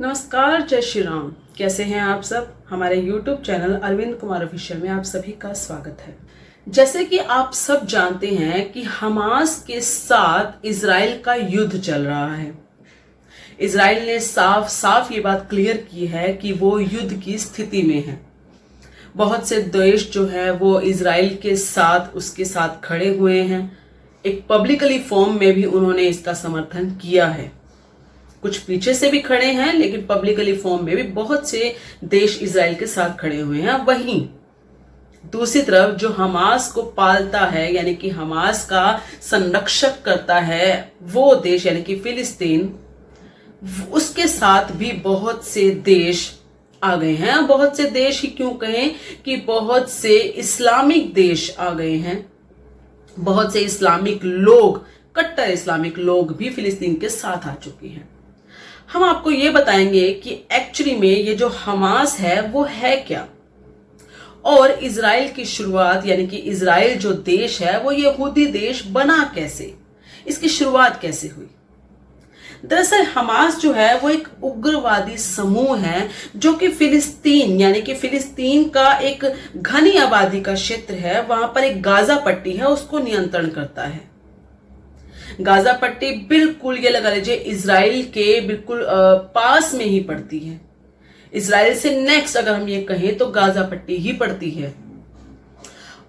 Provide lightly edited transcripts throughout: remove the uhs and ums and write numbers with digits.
नमस्कार, जय श्री राम। कैसे हैं आप सब। हमारे YouTube channel Arvind Kumar official में आप सभी का स्वागत है। जैसे कि आप सब जानते हैं कि हमास के साथ इजराइल का युद्ध चल रहा है। इजराइल ने साफ साफ ये बात क्लियर की है कि वो युद्ध की स्थिति में है। बहुत से देश जो है वो इजराइल के साथ उसके साथ खड़े हुए हैं। एक पब्लिकली फॉर्म में भी उन्होंने इसका समर्थन किया है। कुछ पीछे से भी खड़े हैं, लेकिन पब्लिकली फॉर्म में भी बहुत से देश इजराइल के साथ खड़े हुए हैं। वहीं दूसरी तरफ जो हमास को पालता है, यानी कि हमास का संरक्षक करता है वो देश यानी कि फिलिस्तीन, उसके साथ भी बहुत से देश आ गए हैं। बहुत से देश ही क्यों कहें कि बहुत से इस्लामिक देश आ गए हैं। बहुत से इस्लामिक लोग, कट्टर इस्लामिक लोग भी फिलिस्तीन के साथ आ चुके हैं। हम आपको ये बताएंगे कि एक्चुअली में ये जो हमास है वो है क्या, और इजराइल की शुरुआत यानी कि इजराइल जो देश है वो यहूदी देश बना कैसे, इसकी शुरुआत कैसे हुई। दरअसल हमास जो है वो एक उग्रवादी समूह है जो कि फिलिस्तीन यानी कि फिलिस्तीन का एक घनी आबादी का क्षेत्र है, वहां पर एक गाजा पट्टी है, उसको नियंत्रण करता है। गाजा पट्टी बिल्कुल ये लगा लीजिए इजराइल के बिल्कुल पास में ही पड़ती है। इजराइल से नेक्स्ट अगर हम ये कहें तो गाजा पट्टी ही पड़ती है।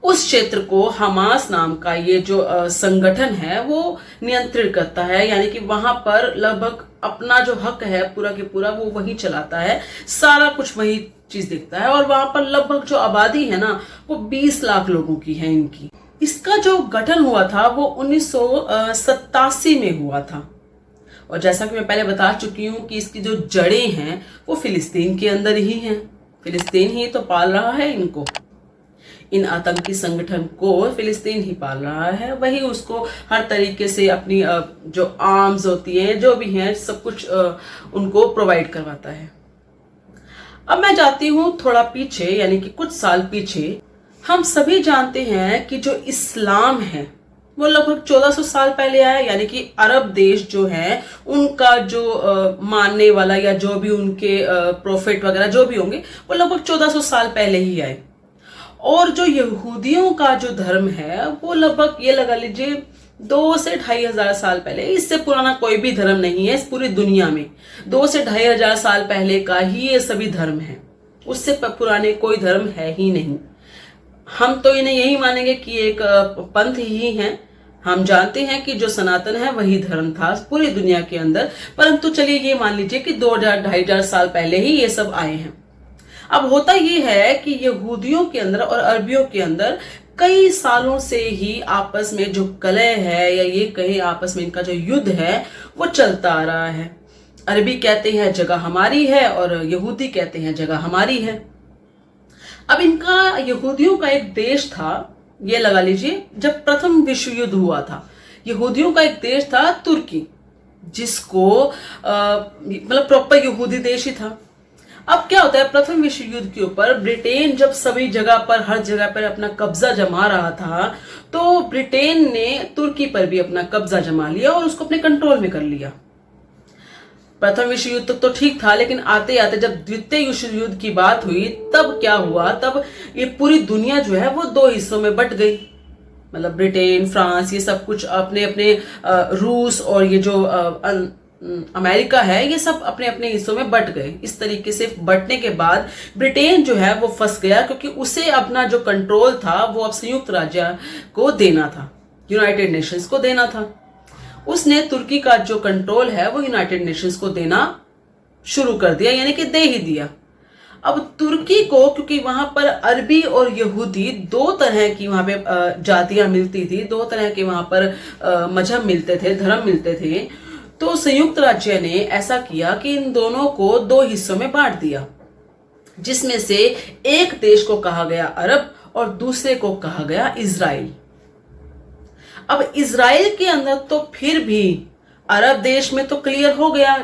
उस क्षेत्र को हमास नाम का ये जो संगठन है वो नियंत्रित करता है, यानी कि वहां पर लगभग अपना जो हक है पूरा के पूरा वो वही चलाता है, सारा कुछ वही चीज देखता है। और वहां पर लगभग जो आबादी है ना वो 20 लाख लोगों की है इनकी। इसका जो गठन हुआ था वो 1987 में हुआ था, और जैसा कि मैं पहले बता चुकी हूं कि इसकी जो जड़ें हैं वो फिलिस्तीन के अंदर ही हैं। फिलिस्तीन ही तो पाल रहा है इनको, इन आतंकी संगठन को फिलिस्तीन ही पाल रहा है। वही उसको हर तरीके से अपनी जो आर्म्स होती हैं जो भी हैं सब कुछ उनको प्रोवाइड करवाता है। अब मैं जाती हूं थोड़ा पीछे, यानी कि कुछ साल पीछे। हम सभी जानते हैं कि जो इस्लाम है वो लगभग 1400 साल पहले आया, यानी कि अरब देश जो है उनका जो मानने वाला या जो भी उनके प्रोफेट वगैरह जो भी होंगे वो लगभग 1400 साल पहले ही आए। और जो यहूदियों का जो धर्म है वो लगभग ये लगा लीजिए 2 से 2500 साल पहले। इससे पुराना कोई भी धर्म नहीं है इस पूरी दुनिया में। 2 से 2500 साल पहले का ही ये सभी धर्म है, उससे पुराने कोई धर्म है ही नहीं। हम तो इन्हें यही मानेंगे कि एक पंथ ही है। हम जानते हैं कि जो सनातन है वही धर्म था पूरी दुनिया के अंदर, परंतु चलिए ये मान लीजिए कि 2000-2500 साल पहले ही ये सब आए हैं। अब होता ये है कि यहूदियों के अंदर और अरबियों के अंदर कई सालों से ही आपस में जो कलह है या ये कहें आपस में इनका जो युद्ध है वो चलता आ रहा है। अरबी कहते हैं जगह हमारी है और यहूदी कहते हैं जगह हमारी है। अब इनका यहूदियों का एक देश था, ये लगा लीजिए जब प्रथम विश्व युद्ध हुआ था, यहूदियों का एक देश था तुर्की, जिसको मतलब प्रॉपर यहूदी देश ही था। अब क्या होता है, प्रथम विश्व युद्ध के ऊपर ब्रिटेन जब सभी जगह पर हर जगह पर अपना कब्जा जमा रहा था तो ब्रिटेन ने तुर्की पर भी अपना कब्जा जमा लिया और उसको अपने कंट्रोल में कर लिया। प्रथम विश्व युद्ध तक तो ठीक था, लेकिन आते आते जब द्वितीय विश्व युद्ध की बात हुई तब क्या हुआ, तब ये पूरी दुनिया जो है वो 2 हिस्सों में बट गई। मतलब ब्रिटेन, फ्रांस, ये सब कुछ अपने अपने रूस और ये जो अमेरिका है ये सब अपने अपने हिस्सों में बट गए। इस तरीके से बटने के बाद ब्रिटेन जो है वो फंस गया, क्योंकि उसे अपना जो कंट्रोल था वो अब संयुक्त राज्य को देना था, यूनाइटेड नेशंस को देना था। उसने तुर्की का जो कंट्रोल है वो यूनाइटेड नेशंस को देना शुरू कर दिया, यानी कि दे ही दिया। अब तुर्की को, क्योंकि वहां पर अरबी और यहूदी 2 तरह की वहां पे जातियां मिलती थी, 2 तरह के वहां पर मजहब मिलते थे, धर्म मिलते थे, तो संयुक्त राज्य ने ऐसा किया कि इन दोनों को 2 हिस्सों में बांट दिया, जिसमें से एक देश को कहा गया अरब और दूसरे को कहा गया इजराइल। अब इजराइल के अंदर तो फिर भी अरब देश में तो क्लियर हो गया।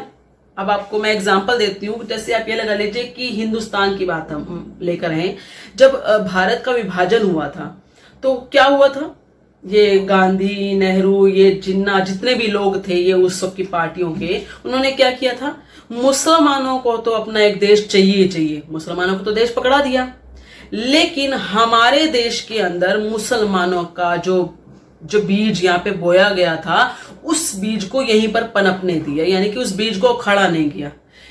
अब आपको मैं एग्जांपल देती हूँ, जैसे आप ये लगा लीजिए कि हिंदुस्तान की बात हम लेकर हैं। जब भारत का विभाजन हुआ था तो क्या हुआ था, ये गांधी, नेहरू, ये जिन्ना, जितने भी लोग थे ये उस सब की पार्टियों के, उन्होंने क्या किया था, मुसलमानों को तो अपना एक देश चाहिए चाहिए, मुसलमानों को तो देश पकड़ा दिया, लेकिन हमारे देश के अंदर मुसलमानों का जो बीज यहाँ पे बोया गया था, उस बीज को यहीं पर पनपने दिया, यानी कि उस बीज को खड़ा नहीं किया,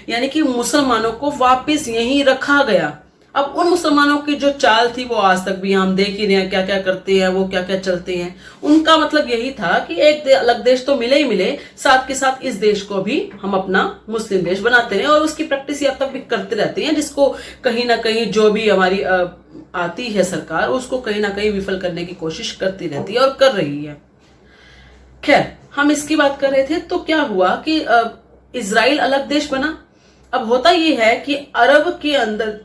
यानी कि मुसलमानों को वापस यहीं रखा गया। अब उन मुसलमानों की जो चाल थी वो आज तक भी हम देख ही रहे हैं, क्या क्या करते हैं वो, क्या क्या चलते हैं। उनका मतलब यही था कि एक अलग देश तो मिले ही मिले, साथ के साथ इस देश को भी हम अपना मुस्लिम देश बनाते रहे, और उसकी प्रैक्टिस अब तक भी करते रहते हैं, जिसको कहीं ना कहीं जो भी हमारी आती है सरकार, उसको कहीं ना कहीं विफल करने की कोशिश करती रहती है और कर रही है। खैर, हम इसकी बात कर रहे थे, तो क्या हुआ कि इजराइल अलग देश बना। अब होता यह है कि अरब के अंदर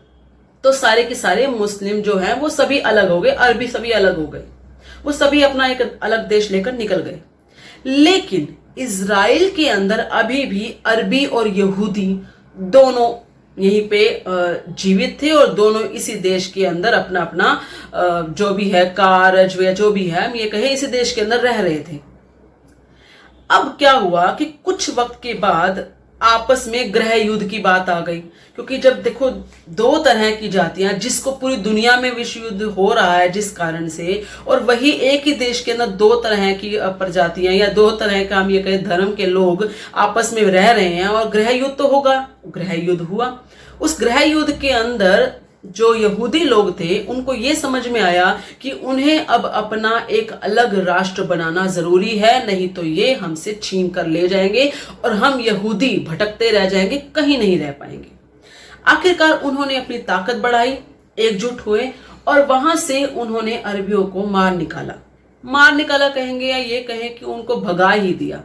तो सारे के सारे मुस्लिम जो हैं वो सभी अलग हो गए, अरबी सभी अलग हो गए, वो सभी अपना एक अलग देश लेकर निकल गए। लेकिन इजराइल के अंदर अभी भी अरबी और यहूदी दोनों यहीं पे जीवित थे, और दोनों इसी देश के अंदर अपना अपना जो भी है कार्य या जो भी है हम ये कहें, इसी देश के अंदर रह रहे थे। अब क्या हुआ कि कुछ वक्त के बाद आपस में गृह युद्ध की बात आ गई, क्योंकि जब देखो दो तरह की जातियां, जिसको पूरी दुनिया में विश्व युद्ध हो रहा है जिस कारण से, और वही एक ही देश के अंदर दो तरह की प्रजातियां या दो तरह का हम ये कहें धर्म के लोग आपस में रह रहे हैं, और गृह युद्ध तो होगा। गृह युद्ध हुआ। उस गृह युद्ध के अंदर जो यहूदी लोग थे उनको ये समझ में आया कि उन्हें अब अपना एक अलग राष्ट्र बनाना जरूरी है, नहीं तो ये हमसे छीन कर ले जाएंगे और हम यहूदी भटकते रह जाएंगे, कहीं नहीं रह पाएंगे। आखिरकार उन्होंने अपनी ताकत बढ़ाई, एकजुट हुए, और वहां से उन्होंने अरबियों को मार निकाला कहेंगे, या ये कहें कि उनको भगा ही दिया।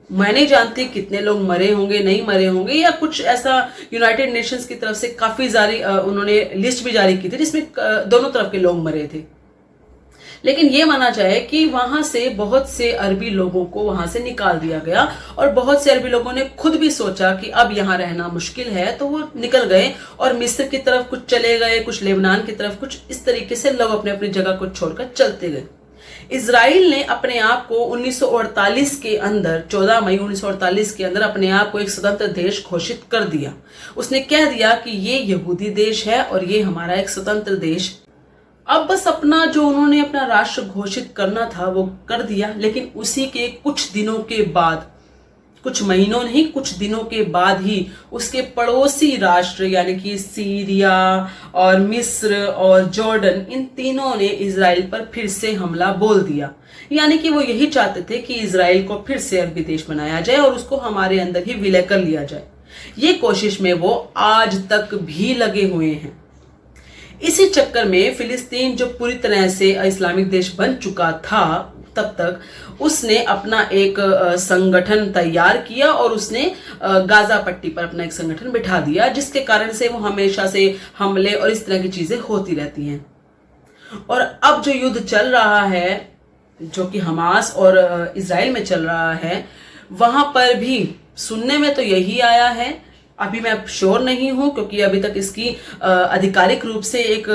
मैं नहीं जानती कितने लोग मरे होंगे, नहीं मरे होंगे, या कुछ ऐसा यूनाइटेड नेशंस की तरफ से काफी उन्होंने लिस्ट भी जारी की थी जिसमें दोनों तरफ के लोग मरे थे। लेकिन ये माना जाए कि वहां से बहुत से अरबी लोगों को वहां से निकाल दिया गया, और बहुत से अरबी लोगों ने खुद भी सोचा कि अब यहाँ रहना मुश्किल है, तो वो निकल गए और मिस्र की तरफ कुछ चले गए, कुछ लेबनान की तरफ, कुछ इस तरीके से लोग अपने अपनी जगह को छोड़कर चलते गए। इजराइल ने अपने आप को 1948 के अंदर, 14 मई 1948 के अंदर अपने आप को एक स्वतंत्र देश घोषित कर दिया। उसने कह दिया कि ये यहूदी देश है और ये हमारा एक स्वतंत्र देश। अब बस अपना जो उन्होंने अपना राष्ट्र घोषित करना था वो कर दिया, लेकिन उसी के कुछ दिनों के बाद, कुछ महीनों नहीं कुछ दिनों के बाद ही उसके पड़ोसी राष्ट्र यानी कि सीरिया और मिस्र और जॉर्डन, इन तीनों ने इजराइल पर फिर से हमला बोल दिया। यानी कि वो यही चाहते थे कि इजराइल को फिर से अरबी देश बनाया जाए और उसको हमारे अंदर ही विलय कर लिया जाए। ये कोशिश में वो आज तक भी लगे हुए हैं। इसी चक्कर में फिलिस्तीन जो पूरी तरह से इस्लामिक देश बन चुका था, तब तक उसने अपना एक संगठन तैयार किया और उसने गाजा पट्टी पर अपना एक संगठन बिठा दिया, जिसके कारण से वो हमेशा से हमले और इस तरह की चीजें होती रहती हैं। और अब जो युद्ध चल रहा है, जो कि हमास और इजराइल में चल रहा है, वहां पर भी सुनने में तो यही आया है, अभी मैं श्योर नहीं हूं क्योंकि अभी तक इसकी आधिकारिक रूप से एक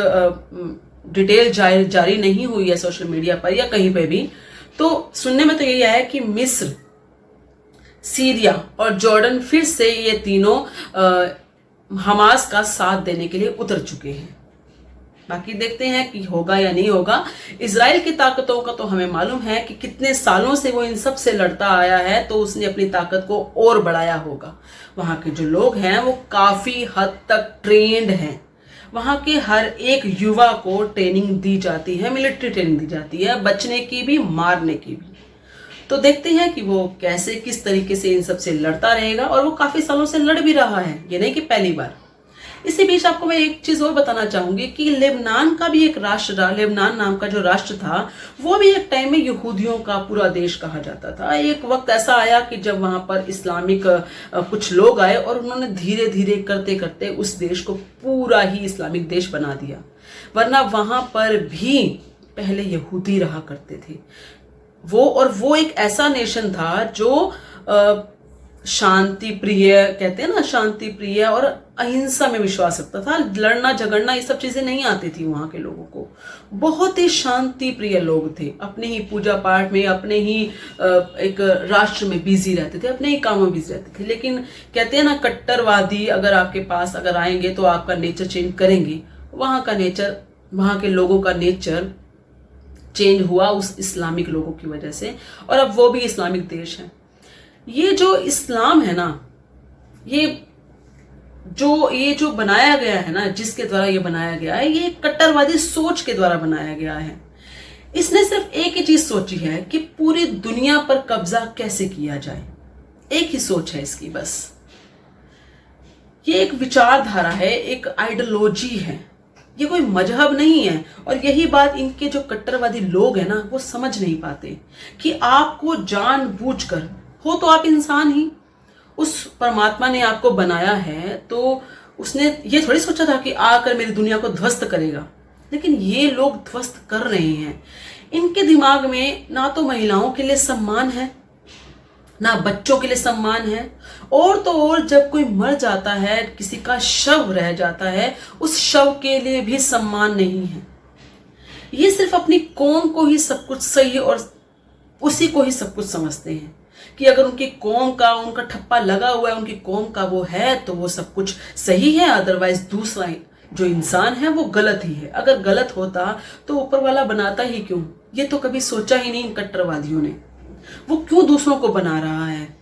डिटेल जारी नहीं हुई है सोशल मीडिया पर या कहीं पे भी। तो सुनने में तो यही आया है कि मिस्र, सीरिया और जॉर्डन फिर से ये तीनों हमास का साथ देने के लिए उतर चुके हैं। बाकी देखते हैं कि होगा या नहीं होगा। इजराइल की ताकतों का तो हमें मालूम है कि कितने सालों से वो इन सब से लड़ता आया है, तो उसने अपनी ताकत को और बढ़ाया होगा। वहां के जो लोग हैं वो काफी हद तक ट्रेंड हैं। वहां के हर एक युवा को ट्रेनिंग दी जाती है, मिलिट्री ट्रेनिंग दी जाती है, बचने की भी मारने की भी। तो देखते हैं कि वो कैसे किस तरीके से इन सब से लड़ता रहेगा, और वो काफी सालों से लड़ भी रहा है, ये नहीं कि पहली बार। इसी बीच आपको मैं एक चीज और बताना चाहूंगी कि लेबनान का भी एक राष्ट्र था, लेबनान नाम का जो राष्ट्र था वो भी एक टाइम में यहूदियों का पूरा देश कहा जाता था। एक वक्त ऐसा आया कि जब वहां पर इस्लामिक कुछ लोग आए और उन्होंने धीरे धीरे करते करते उस देश को पूरा ही इस्लामिक देश बना दिया, वरना वहां पर भी पहले यहूदी रहा करते थे। वो एक ऐसा नेशन था जो शांति प्रिय, कहते हैं ना शांति प्रिय, और अहिंसा में विश्वास रखता था। लड़ना झगड़ना ये सब चीजें नहीं आती थी वहां के लोगों को। बहुत ही शांति प्रिय लोग थे, अपने ही पूजा पाठ में, अपने ही एक राष्ट्र में बिजी रहते थे, अपने ही कामों में बिजी रहते थे। लेकिन कहते हैं ना कट्टरवादी अगर आपके पास अगर आएंगे तो आपका नेचर चेंज करेंगे। वहां का नेचर, वहां के लोगों का नेचर चेंज हुआ उस इस्लामिक लोगों की वजह से, और अब वो भी इस्लामिक देश है। ये जो इस्लाम है ना, ये जो बनाया गया है ना, जिसके द्वारा ये बनाया गया है, ये कट्टरवादी सोच के द्वारा बनाया गया है। इसने सिर्फ एक ही चीज सोची है कि पूरी दुनिया पर कब्जा कैसे किया जाए। एक ही सोच है इसकी बस। ये एक विचारधारा है, एक आइडियोलॉजी है, ये कोई मजहब नहीं है। और यही बात इनके जो कट्टरवादी लोग हैं ना, वो समझ नहीं पाते कि आपको जानबूझकर, हो तो आप इंसान ही, उस परमात्मा ने आपको बनाया है तो उसने ये थोड़ी सोचा था कि आकर मेरी दुनिया को ध्वस्त करेगा। लेकिन ये लोग ध्वस्त कर रहे हैं। इनके दिमाग में ना तो महिलाओं के लिए सम्मान है, ना बच्चों के लिए सम्मान है, और तो और जब कोई मर जाता है, किसी का शव रह जाता है, उस शव के लिए भी सम्मान नहीं है। ये सिर्फ अपनी कौम को ही सब कुछ सही और उसी को ही सब कुछ समझते हैं कि अगर उनकी कौम का, उनका ठप्पा लगा हुआ है, उनकी कौम का वो है तो वो सब कुछ सही है, अदरवाइज दूसरा जो इंसान है वो गलत ही है। अगर गलत होता तो ऊपर वाला बनाता ही क्यों? ये तो कभी सोचा ही नहीं इन कट्टरवादियों ने। वो क्यों दूसरों को बना रहा है?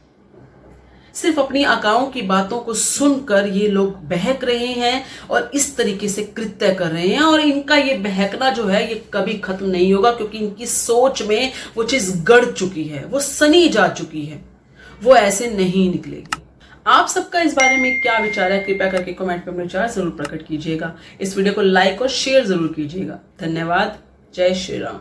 सिर्फ अपनी आकाओं की बातों को सुनकर ये लोग बहक रहे हैं और इस तरीके से कृत्य कर रहे हैं। और इनका ये बहकना जो है ये कभी खत्म नहीं होगा, क्योंकि इनकी सोच में वो चीज गड़ चुकी है, वो सनी जा चुकी है, वो ऐसे नहीं निकलेगी। आप सबका इस बारे में क्या विचार है? कृपया करके कमेंट में अपने विचार जरूर प्रकट कीजिएगा। इस वीडियो को लाइक और शेयर जरूर कीजिएगा। धन्यवाद। जय श्री राम।